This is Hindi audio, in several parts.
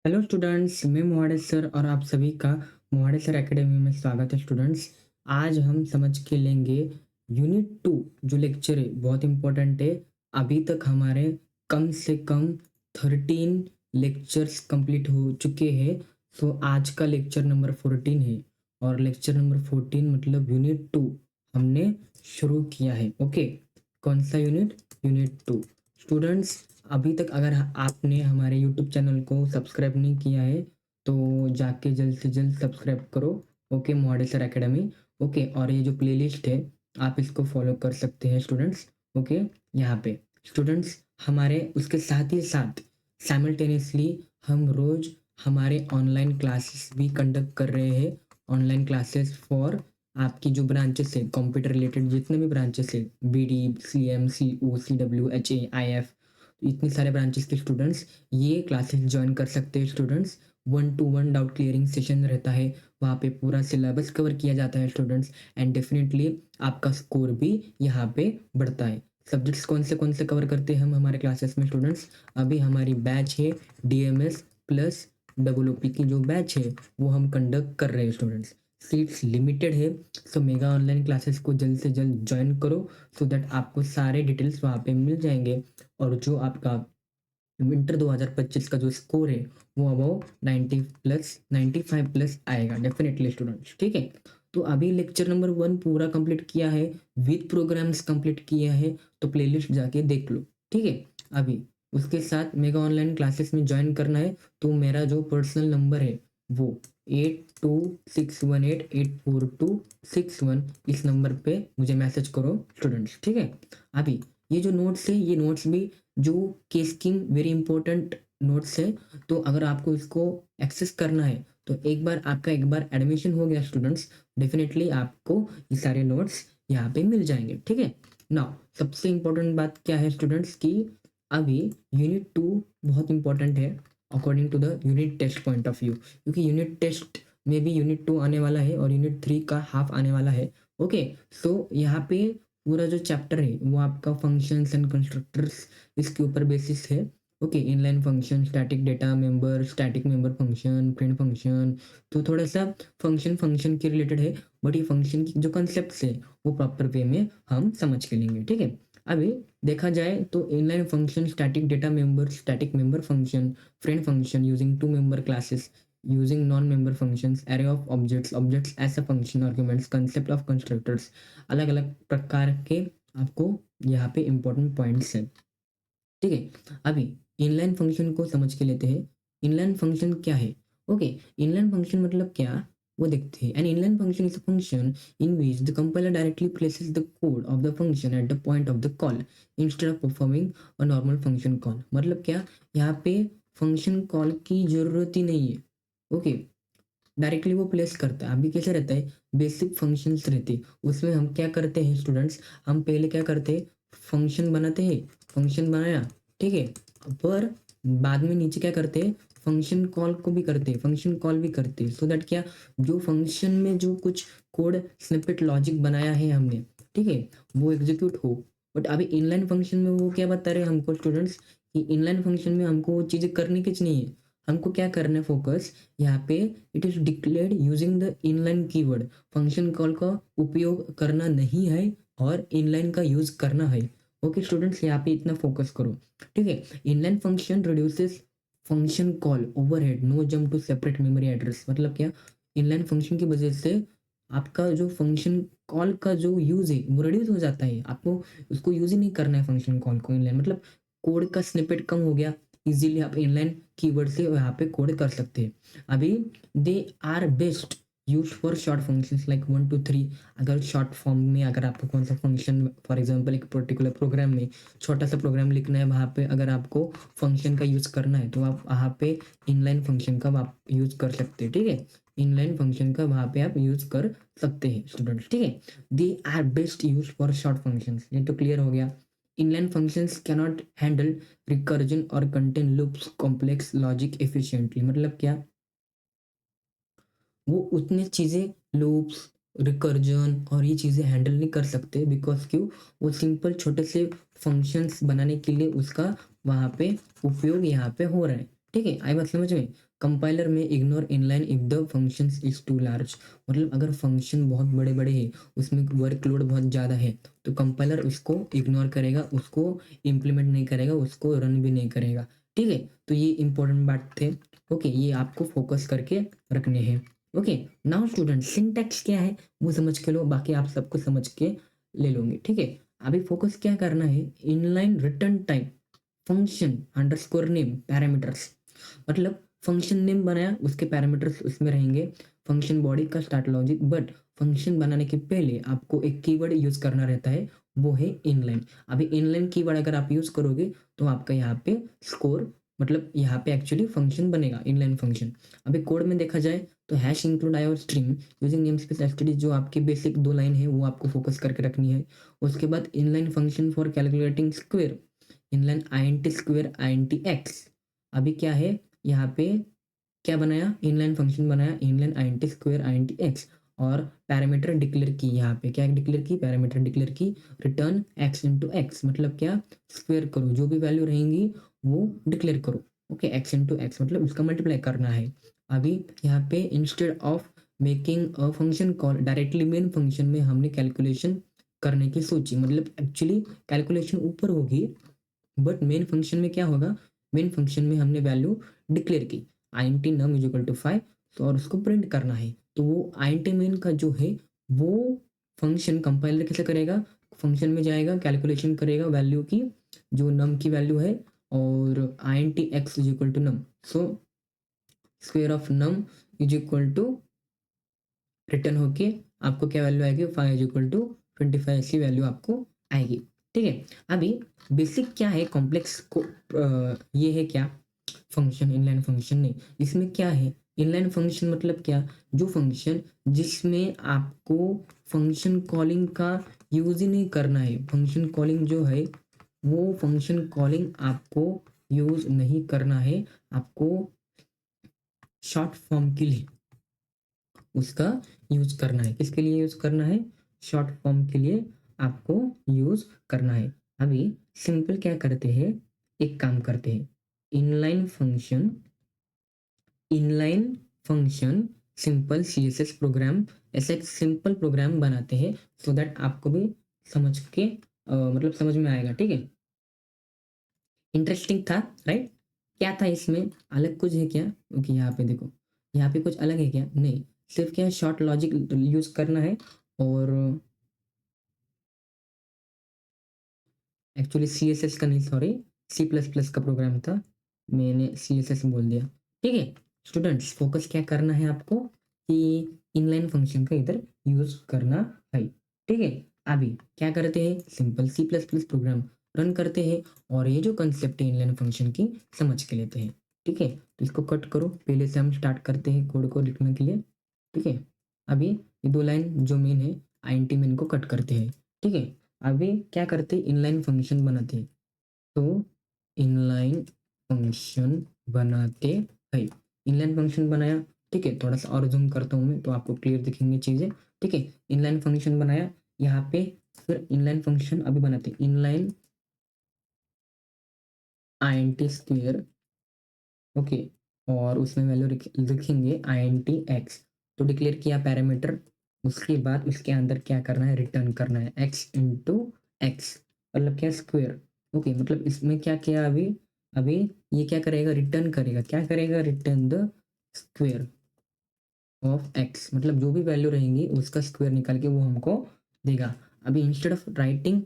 हेलो स्टूडेंट्स, मैं मोहाडेस सर और आप सभी का मोहाडेस सर एकेडमी में स्वागत है। स्टूडेंट्स, आज हम समझ के लेंगे यूनिट 2 जो लेक्चर है बहुत इम्पोर्टेंट है। अभी तक हमारे कम से कम 13 लेक्चर्स कंप्लीट हो चुके हैं। सो आज का लेक्चर नंबर 14 है और लेक्चर नंबर 14 मतलब यूनिट 2 हमने शुरू किया है। ओके, कौन सा यूनिट? यूनिट 2। स्टूडेंट्स, अभी तक अगर आपने हमारे यूट्यूब चैनल को सब्सक्राइब नहीं किया है तो जाके जल्द से जल्द सब्सक्राइब करो। Okay, मॉडेसर academy. ओके, और ये जो प्लेलिस्ट है आप इसको फॉलो कर सकते हैं स्टूडेंट्स। ओके, यहाँ पे स्टूडेंट्स हमारे उसके साथ ही साथ साइमल्टेनियसली हम रोज हमारे ऑनलाइन क्लासेस भी कंडक्ट कर रहे हैं। ऑनलाइन क्लासेस फॉर आपकी जो ब्रांचेस है, कंप्यूटर रिलेटेड जितने भी ब्रांचेस है, B D, C M, C O, C W, H A, I F, इतने सारे ब्रांचेस के स्टूडेंट्स ये क्लासेस ज्वाइन कर सकते हैं। Students 1-to-1 doubt clearing session रहता है, वहाँ पे पूरा सिलेबस कवर किया जाता है स्टूडेंट्स। एंड डेफिनेटली आपका स्कोर भी यहाँ पे बढ़ता है। सब्जेक्ट्स कौन से कवर करते हैं हम हमारे क्लासेस में स्टूडेंट्स? अभी हमारी बैच है D M S plus W P की जो बैच है वो हम कंडक्ट कर रहे हैं स्टूडेंट्स। सीट्स लिमिटेड है, सो मेगा ऑनलाइन क्लासेस को जल्द से जल्द ज्वाइन करो सो दैट आपको सारे डिटेल्स वहाँ पे मिल जाएंगे। और जो आपका विंटर 2025 का जो स्कोर है वो अबाउ 90 प्लस 95 प्लस आएगा डेफिनेटली स्टूडेंट्स। ठीक है, तो अभी लेक्चर नंबर 1 पूरा कंप्लीट किया है, विद प्रोग्राम्स कंप्लीट किया है, तो प्लेलिस्ट जाके देख लो। ठीक है, अभी उसके साथ मेगा ऑनलाइन क्लासेस में ज्वाइन करना है तो मेरा जो पर्सनल नंबर है वो 8261884261, इस नंबर पे मुझे मैसेज करो स्टूडेंट्स। ठीक है, अभी ये जो नोट्स है ये नोट्स भी जो केसकिंग वेरी इंपॉर्टेंट नोट्स है, तो अगर आपको इसको एक्सेस करना है तो एक बार एडमिशन हो गया स्टूडेंट्स, डेफिनेटली आपको ये सारे नोट्स यहाँ पे मिल जाएंगे। ठीक है, नाउ सबसे इंपॉर्टेंट बात क्या है स्टूडेंट्स की अभी यूनिट 2 बहुत इंपॉर्टेंट है according to the unit test point of view, क्योंकि यूनिट टेस्ट में भी यूनिट 2 आने वाला है और यूनिट 3 का हाफ आने वाला है। ओके, सो यहाँ पे पूरा जो चैप्टर है वो आपका फंक्शंस एंड कंस्ट्रक्टर्स इसके ऊपर बेसिस है। Okay, inline function, static member function, friend function, तो थोड़ा सा फंक्शन फंक्शन के रिलेटेड है, बट ये फंक्शन की जो कॉन्सेप्ट्स है वो प्रॉपर वे में हम समझ के लेंगे। ठीक है, अभी देखा जाए तो inline function, static member function, friend function using two member classes, using non-member functions, array of objects as a function arguments, concept of constructors, अलग अलग प्रकार के आपको यहाँ पे इंपॉर्टेंट पॉइंट्स हैं। ठीक है, अभी इनलाइन फंक्शन को समझ के लेते हैं। इनलाइन फंक्शन क्या है? ओके, इनलाइन फंक्शन मतलब क्या वो देखते हैं। An inline function is a function in which the compiler directly places the code of the function at the point of the call instead of performing a normal function call. मतलब क्या, यहाँ पे फंक्शन कॉल की जरूरत ही नहीं है। ओके, डायरेक्टली वो प्लेस करता है। अभी कैसे रहता है, बेसिक फंक्शंस रहते हैं, उसमें हम क्या करते हैं स्टूडेंट्स, हम पहले क्या करते हैं, फंक्शन बनाते हैं, फंक्शन बनाया, ठीक है, पर बाद में नीचे क्या करते हैं, फंक्शन कॉल को भी करते हैं, फंक्शन कॉल भी करते हैं, सो दैट क्या, जो फंक्शन में जो कुछ कोड स्निपेट लॉजिक बनाया है हमने, ठीक है, वो एग्जीक्यूट हो। बट अभी इनलाइन फंक्शन में वो क्या बता रहे हैं हमको स्टूडेंट्स कि इनलाइन फंक्शन में हमको वो चीज़ें करने की नहीं है। हमको क्या करना है, फोकस यहाँ पे, it is declared using the inline keyword. Function call का उपयोग करना नहीं है और इनलाइन का यूज करना है। ओके स्टूडेंट्स, यहाँ पे इतना फोकस करो। ठीक है, inline function reduces function call overhead, no jump to separate memory address. मतलब क्या, इनलाइन फंक्शन की वजह से आपका जो फंक्शन कॉल का जो यूज है वो रिड्यूस हो जाता है। आपको उसको यूज ही नहीं करना है फंक्शन कॉल को इनलाइन, मतलब कोड का स्निपेट कम हो गया, इजीली आप इनलाइन कीवर्ड से यहाँ पे कोड कर सकते हैं। अभी they are best use for short functions like 1 to 3। अगर शॉर्ट फॉर्म में अगर आपको कौन सा फंक्शन, फॉर एग्जांपल एक पर्टिकुलर प्रोग्राम में छोटा सा प्रोग्राम लिखना है, वहाँ पे अगर आपको फंक्शन का यूज करना है तो आप वहाँ पे इनलाइन फंक्शन का आप यूज कर सकते हैं। ठीक है, इनलाइन फंक्शन का वहाँ पे आप यूज कर सकते हैं स्टूडेंट्स। ठीक है, they are best use for short functions, ये तो क्लियर हो गया। Inline functions cannot handle recursion और contain loops complex logic efficiently. मतलब क्या, वो उतनी चीज़ें लूप्स, रिकर्जन और ये चीज़ें हैंडल नहीं कर सकते, बिकॉज क्यों, वो सिंपल छोटे से फंक्शंस बनाने के लिए उसका वहाँ पे उपयोग यहाँ पे हो रहा है। ठीक है, आई बात समझ में? कंपाइलर में ignore inline if the functions is too large, मतलब अगर फंक्शन बहुत बड़े-बड़े हैं, उसमें वर्कलोड बहुत ज़्यादा है, तो कंपाइलर उसको इग्नोर करेगा, उसको इम्प्लीमेंट नहीं करेगा, उसको रन भी नहीं करेगा। ठीक है? तो ये इंपॉर्टेंट बात थे। ओके, ये आपको फोकस करके रखने हैं। ओके, नाउ स्टूडेंट सिंटैक्स क्या है वो समझ के लो, बाकी आप सबको समझ के ले लोगे। ठीक है? अभी फोकस क्या करना है, inline return type function underscore name parameters, मतलब फंक्शन नेम बनाया, उसके पैरामीटर्स उसमें रहेंगे, फंक्शन बॉडी का स्टार्ट लॉजिक, बट फंक्शन बनाने के पहले आपको एक कीवर्ड यूज करना रहता है, वो है इनलाइन। अभी इनलाइन कीवर्ड अगर आप यूज करोगे तो आपका यहाँ पे स्कोर, मतलब यहाँ पे एक्चुअली फंक्शन बनेगा, इनलाइन फंक्शन। अभी कोड में देखा जाए तो हैश इंक्लूड आई और string using name space STD, जो आपकी बेसिक 2 लाइन है वो आपको फोकस करके रखनी है। उसके बाद inline function for calculating square, inline INT square INT x. अभी क्या है यहाँ पे, क्या बनाया, इनलाइन फंक्शन बनाया, inline INT square INT x, और पैरामीटर डिक्लेयर की, यहाँ पे क्या डिक्लेयर की, पैरामीटर डिक्लेयर की, रिटर्न एक्स इंटू एक्स, मतलब क्या, स्क्वायर करो, जो भी वैल्यू रहेंगी वो डिक्लेयर करो। ओके, एक्स इंटू एक्स मतलब उसका मल्टीप्लाई करना है। अभी यहाँ पे instead of making a function call directly main function में हमने कैलकुलेशन करने की सोची, मतलब एक्चुअली कैलकुलेशन ऊपर होगी, बट मेन फंक्शन में क्या होगा, मेन फंक्शन में हमने वैल्यू डिक्लेयर की, INT num is equal to 5, तो और उसको प्रिंट करना है, तो वो आईएनटी मेन का जो है वो फंक्शन कंपाइलर कैसे करेगा, फंक्शन में जाएगा, कैलकुलेशन करेगा वैल्यू की, जो नम की वैल्यू है, और INT X is equal to num, so square of num is equal to, return होके आपको क्या वैल्यू आएगी, 5 इज इक्वल टू 25, ऐसी वैल्यू आपको आएगी। ठीक है? अभी बेसिक क्या है, कॉम्प्लेक्स को ये है क्या, फंक्शन, इनलाइन फंक्शन नहीं, इसमें क्या है, इनलाइन फंक्शन मतलब क्या, जो फंक्शन जिसमें आपको फंक्शन कॉलिंग का यूज ही नहीं करना है, फंक्शन कॉलिंग जो है वो फंक्शन कॉलिंग आपको यूज नहीं करना है, आपको शॉर्ट फॉर्म के लिए उसका यूज करना है, किसके लिए यूज करना है, शॉर्ट फॉर्म के लिए आपको यूज करना है। अभी सिंपल क्या करते हैं, एक काम करते हैं, inline function, inline function simple CSS program, ऐसा एक सिंपल प्रोग्राम बनाते हैं, सो दैट आपको भी समझ के मतलब समझ में आएगा। ठीक है? इंटरेस्टिंग था, राइट? क्या था इसमें, अलग कुछ है क्या, ओके यहाँ पे देखो, यहाँ पे कुछ अलग है क्या, नहीं, सिर्फ क्या शॉर्ट लॉजिक यूज करना है, और एक्चुअली सी एस एस का नहीं, सॉरी, सी प्लस प्लस का प्रोग्राम था, मैंने सी एस एस बोल दिया। ठीक है स्टूडेंट्स, फोकस क्या करना है आपको, कि इनलाइन फंक्शन का इधर यूज करना है। ठीक है? अभी क्या करते हैं, simple C plus plus program run करते हैं, और ये जो कंसेप्ट है इनलाइन फंक्शन की समझ के लेते हैं। ठीक है? तो इसको कट करो, पहले से हम स्टार्ट करते हैं कोड को लिखने के लिए। ठीक है? अभी ये 2 लाइन जो मेन है, आईएनटी मेन को कट करते हैं। ठीक है? अभी क्या करते हैं, इनलाइन फंक्शन बनाते हैं, तो इनलाइन फंक्शन बनाते हैं, इनलाइन फंक्शन बनाया। ठीक है, थोड़ा सा और जूम करता हूँ मैं, तो आपको क्लियर दिखेंगे चीज़ें। ठीक है, इनलाइन फंक्शन बनाया, यहाँ पे फिर इनलाइन फंक्शन अभी बनाते हैं, इनलाइन आईएनटी स्क्वायर, ओके, और उसमें वैल्यू लिखेंगे आईएनटी एक्स, तो डिक्लेयर किया पैरामीटर, उसके बाद उसके अंदर क्या करना है, रिटर्न करना है एक्स इंटू एक्स, मतलब क्या, स्क्वायर। ओके, मतलब इसमें क्या किया अभी, अभी ये क्या करेगा, रिटर्न करेगा, क्या करेगा, return the square of x, मतलब जो भी वैल्यू रहेंगी उसका स्क्वायर निकाल के वो हमको देगा। अभी instead of writing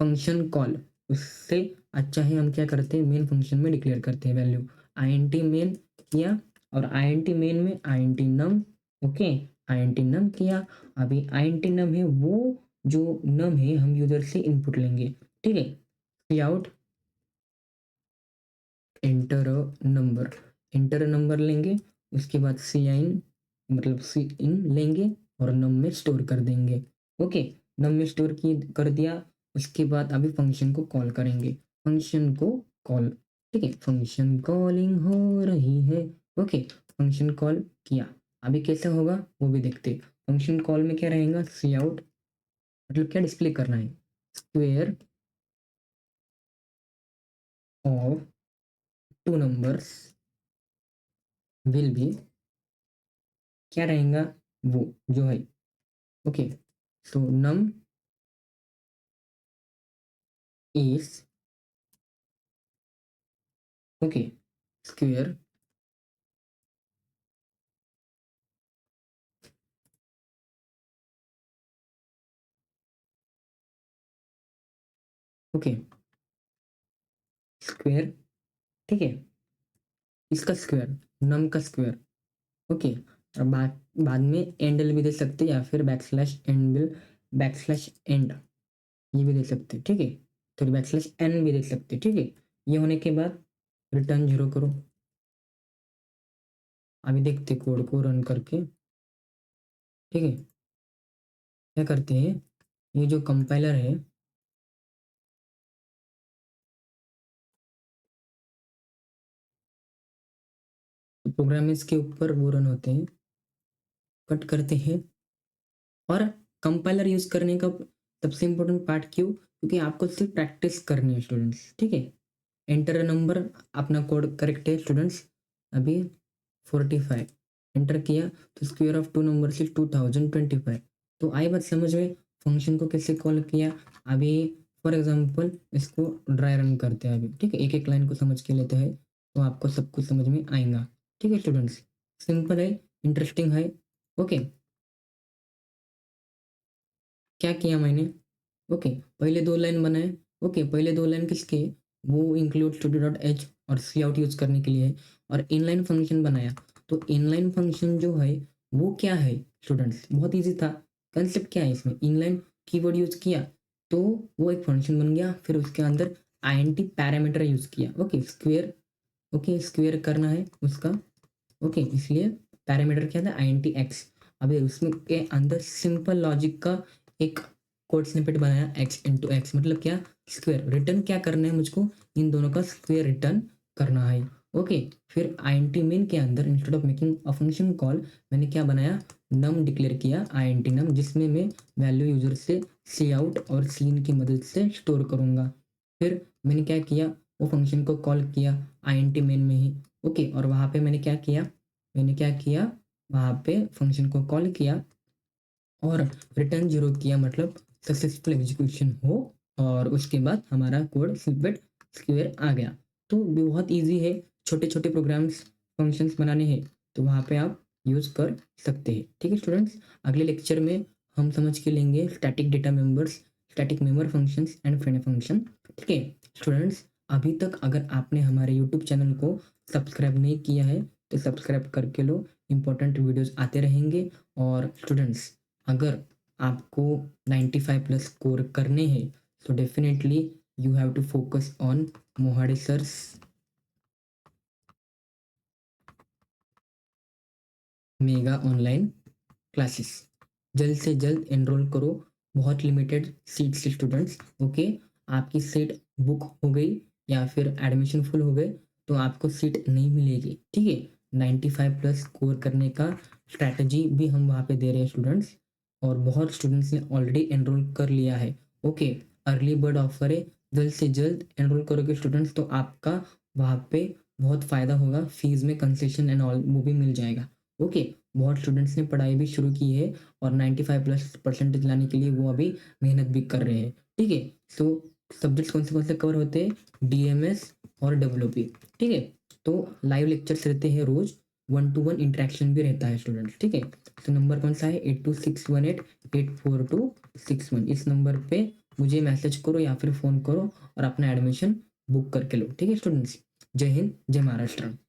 function call, उससे अच्छा है हम क्या करते हैं, मेन फंक्शन में डिक्लेयर करते हैं वैल्यू, आईएनटी मेन किया, और आईएनटी मेन में आईएनटी नम, ओके, आईएनटी नम किया। अभी आईएनटी नम है वो जो नम है हम यूजर से इनपुट लेंगे। ठीक है? Cout enter number, enter number लेंगे, उसके बाद सी इन, मतलब सी इन लेंगे, और नम में स्टोर कर देंगे। ओके, नम में स्टोर की कर दिया, उसके बाद अभी फंक्शन को कॉल करेंगे, फंक्शन को कॉल। ठीक है, फंक्शन कॉलिंग हो रही है। ओके, फंक्शन कॉल किया, अभी कैसे होगा वो भी देखते। फंक्शन कॉल में क्या रहेगा, सी आउट, मतलब क्या डिस्प्ले करना है, square of 2 numbers will be, क्या रहेगा वो जो है, okay, so num is, okay, square, okay, square, ठीक है, इसका स्क्वायर, नम का स्क्वायर, ओके, और बाद में एंडल भी दे सकते हैं या फिर बैकस्लैश एंडल, बैकस्लैश एंड ये भी दे सकते हैं, ठीक है, तो बैकस्लैश एन भी दे सकते हैं, ठीक है। ये होने के बाद रिटर्न 0 करो। अभी देखते कोड को रन करके, ठीक है, क्या करते हैं, ये जो कंपाइलर है, प्रोग्राम इसके ऊपर वो रन होते हैं, कट करते हैं। और कंपाइलर यूज करने का सबसे इम्पोर्टेंट पार्ट क्यों, क्योंकि आपको सिर्फ प्रैक्टिस करनी है स्टूडेंट्स, ठीक है। एंटर नंबर, अपना कोड करेक्ट है स्टूडेंट्स, अभी 45 एंटर किया तो स्क्वायर ऑफ 2 नंबर से 2025, तो आई बात समझ में, फंक्शन को कैसे कॉल किया। अभी फॉर एग्जांपल इसको ड्राई रन करते हैं अभी, ठीक है, एक एक लाइन को समझ के लेते हैं तो आपको सब कुछ समझ में आएगा, ठीक है स्टूडेंट्स, सिंपल है, इंटरेस्टिंग है, ओके। क्या किया मैंने, ओके, पहले 2 लाइन बनाए, ओके, पहले 2 लाइन किसके, वो इंक्लूड स्टूडियो डॉट एच और सी आउट यूज करने के लिए है, और इनलाइन फंक्शन बनाया। तो इनलाइन फंक्शन जो है वो क्या है स्टूडेंट्स, बहुत इजी था, कंसेप्ट क्या है इसमें, इनलाइन कीवर्ड यूज किया तो वो एक फंक्शन बन गया, फिर उसके अंदर आईएनटी पैरामीटर यूज किया, ओके, स्क्वेयर, ओके, स्क्वेयर करना है उसका, ओके, इसलिए पैरामीटर क्या था, आई एन टी एक्स। अभी उसमें के अंदर सिंपल लॉजिक का एक कोड स्निपेट बनाया, एक्स इंटू एक्स मतलब क्या, स्क्वेयर, रिटर्न क्या करना है मुझको, इन दोनों का स्क्वेयर रिटर्न करना है, ओके। फिर आई एन टी मेन के अंदर instead of making a function call मैंने क्या बनाया, नम डिक्लेयर किया, आई एन टी नम, जिसमें मैं वैल्यू यूजर से सी आउट और सी इन की मदद से स्टोर करूंगा। फिर मैंने क्या किया, वो फंक्शन को कॉल किया आई एन टी मेन में ही, ओके, और वहाँ पे मैंने क्या किया, वहाँ पे फंक्शन को कॉल किया और रिटर्न 0 किया, मतलब सक्सेसफुल एग्जीक्यूशन हो, और उसके बाद हमारा कोड स्निपेट स्क्वेयर आ गया। तो बहुत ईजी है, छोटे छोटे प्रोग्राम्स फंक्शंस बनाने हैं तो वहाँ पे आप यूज़ कर सकते हैं, ठीक है स्टूडेंट्स। अगले लेक्चर में हम समझ के लेंगे static data members, static member functions and friend function, ठीक है स्टूडेंट्स। अभी तक अगर आपने हमारे यूट्यूब चैनल को सब्सक्राइब नहीं किया है तो सब्सक्राइब करके लो, इंपॉर्टेंट वीडियोस आते रहेंगे। और स्टूडेंट्स, अगर आपको 95 प्लस स्कोर करने हैं तो definitely you have to focus on Mohade sir's mega online classes, जल्द से जल्द एनरोल करो, बहुत लिमिटेड सीट्स स्टूडेंट्स, ओके। आपकी सीट बुक हो गई या फिर एडमिशन फुल हो गए तो आपको सीट नहीं मिलेगी, ठीक है। 95 प्लस स्कोर करने का स्ट्रैटेजी भी हम वहाँ पे दे रहे हैं स्टूडेंट्स, और बहुत स्टूडेंट्स ने ऑलरेडी एनरोल कर लिया है, ओके। अर्ली बर्ड ऑफर है, जल्द से जल्द एनरोल करोगे स्टूडेंट्स तो आपका वहाँ पे बहुत फ़ायदा होगा, फीस में कंसेशन एंड ऑल वो भी मिल जाएगा, ओके। बहुत स्टूडेंट्स ने पढ़ाई भी शुरू की है और 95 प्लस परसेंटेज लाने के लिए वो अभी मेहनत भी कर रहे हैं, ठीक है। सो सब्जेक्ट्स कौन से कवर होते हैं, डीएमएस और डब्ल्यूपी, ठीक है। तो लाइव लेक्चर्स रहते हैं रोज, 1-to-1 इंटरेक्शन भी रहता है स्टूडेंट्स, ठीक है। तो नंबर कौन सा है, 8261884261, इस नंबर पे मुझे मैसेज करो या फिर फ़ोन करो और अपना एडमिशन बुक करके लो, ठीक है स्टूडेंट्स। जय हिंद, जय महाराष्ट्र।